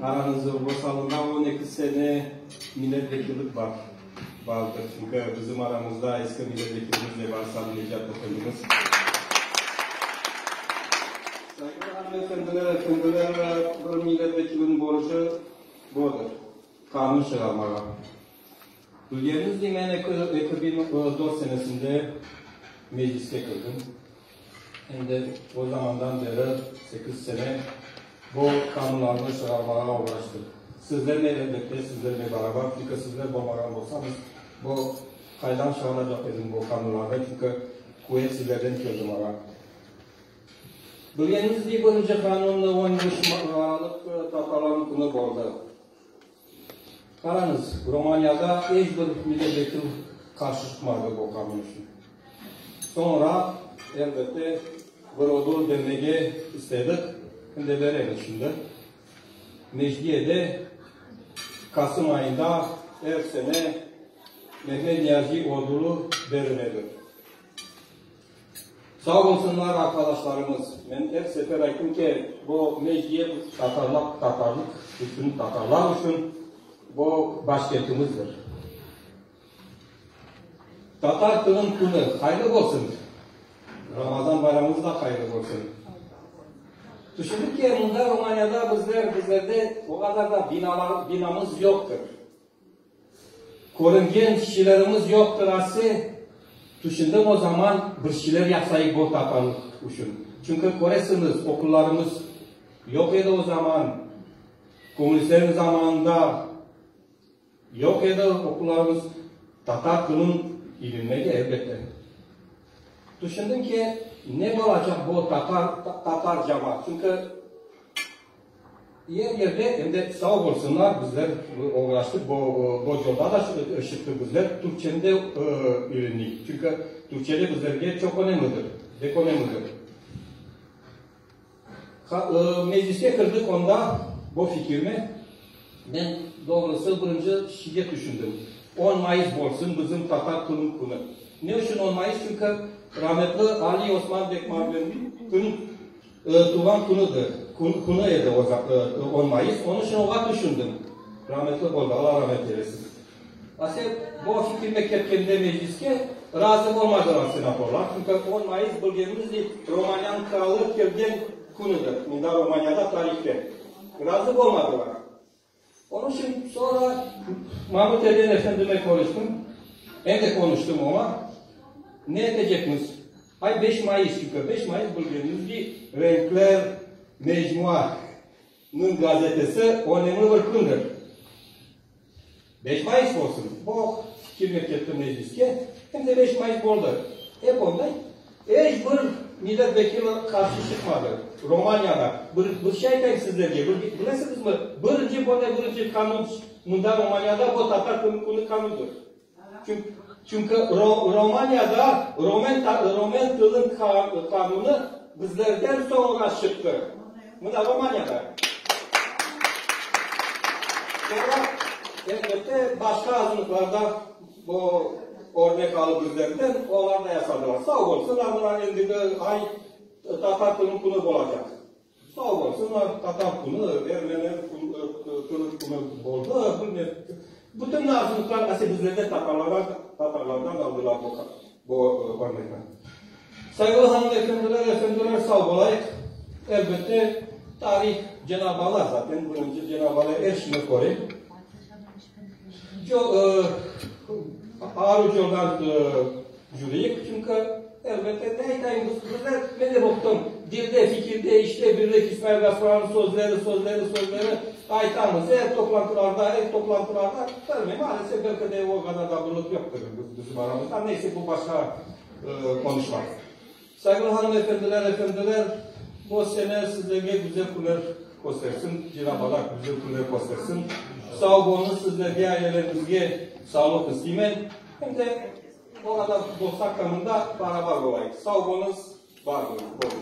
aranızda bu salonda 12 sene milletvekillik vardır. Çünkü bizim aramızda eski milletvekilimiz de var, Sayın Necat Efendimiz. Saygıdeğer hanımefendiler, efendiler, bir milletvekilinin borcu budur. Kanun çıkarmağa. Bildiğiniz gibi ben 2004 senesinde mecliste girdim. Hem de o zamandan beri 8 sene bu kanunlarını çıkarmaya uğraştık. Sizlerle elbette, sizlerle beraber, çünkü sizler olmadan olsanız bu kaydan çıkarılacak dedim bu kanunlarda, çünkü kuvvet sizlerden çözdüm ara. Bildiğiniz gibi birinci kanunla 13 Aralık Tatarların günü oldu. Karanız, Romanya'da hiçbir milletvekili karşı çıkmadı bu kanun için. Sonra elbette bir ödül vermeyi istedik. Şimdi verelim şimdi. Mecliye'de Kasım ayında her sene Mehmet Niyazi ödülü verilir. Sağ olsunlar arkadaşlarımız. Ben her sefer aytım ki bu mecliye Tatarlık için, Tatarlar için bu başkentimizdir. Tatar kılın günü hayırlı olsun. Ramazan bayramımız da hayırlı olsun. Düşündük ki bunda Romanya'da bizlerde o kadar da binamız yoktur. Korungen kişilerimiz yoktur aslında. Düşündüm o zaman bir şeyler yapsayık bu Tatarlık için. Çünkü koresiniz okullarımız yok idi o zaman. Komünistlerin zamanında yok idi okullarımız. Tatar kılın ilimleri elbette. Düşündüm ki ne olacak bu Tatar cemaat? Çünkü yer yerde hem de sağ olsunlar bizler uğraştık bu yolda da ışıklı bizler Türkçe'nin de ilimlik. Çünkü Türkçe'de bizlerge çok önemlidir. Pek önemlidir. Meclise kırdık onda bu fikrimi. Ben doğrusu birinci şiddet düşündüm. 10 Mayıs olsun bizim Tatar kılın günü. Ne için 10 Mayıs? Çünkü rahmetli Ali Osman Bekmar'ın tuğan günüdür. Günüydü o 10 Mayıs. Onun için o düşündüm. Rahmetli oldu. Allah rahmet eylesin. Aslında bu fikrime ketkeninde mecliske razı olmadılar senatörler. Çünkü 10 Mayıs bildiğimiz gibi Romanya'nın kralı gelgen günüdür. Bunda Romanya'da tarihte. Razı olmadılar. Onun için sonra Mahmut Eden Efendim'e konuştum. Ben de konuştum ama ne edeceksiniz? Ay 5 Mayıs çünkü 5 Mayıs bildiğiniz gibi Renkler Mecmua'nın gazetesi önemli bir gündür. 5 Mayıs olsun. Bu fikir ettim mecliske. Hem de 5 Mayıs oldu. Hep ondan. Hiçbir milletvekili karşı çıkmadı. Romanya'da. Bir şey ben sizlerge. Bilesiniz mi? Birinci kanun bunda Romanya'da bu Tatar konu kanundur. Çünkü Romanya'da Roman kılın kanunu bizlerden sonra çıktı. Bu da Romanya'da. Sonra elbette başka azınlıklarda bu örnek alıp bizlerden onlar da yasadılar. Sağ olsunlar bunlar elinde ay Tatar kılın kunu olacak. Sağ olsunlar Tatar kunu, Ermeni kılın kunu oldu. Bütün azınlıklar aslında bizlerden Tatarlardan aldılar bu örnekler. Saygılı hanımefendiler, efendiler sağ olayık. Elbette tarih Cenab-ı Allah zaten birinci Cenab-ı Allah her şeyini koruyor. Ağır yoldan yürüyüp çünkü elbette neyden bizler ben de baktım dilde, fikirde, işte birlik İsmail Gaspar'ın sözleri aytamız her toplantılarda tabii maalesef belki de o kadar da birlik yoktur bizim aramızda. Neyse bu başka konuşmak. Saygılı hanımefendiler, efendiler bu sene sizlere güzel günler göstersin. Cenab-ı Allah güzel günler göstersin. Sağ olun sizlere, ailelerimizge sağlık istemen. Hem de o kadar dostlar kanında beraber olayım. Sağ olunuz, var olun.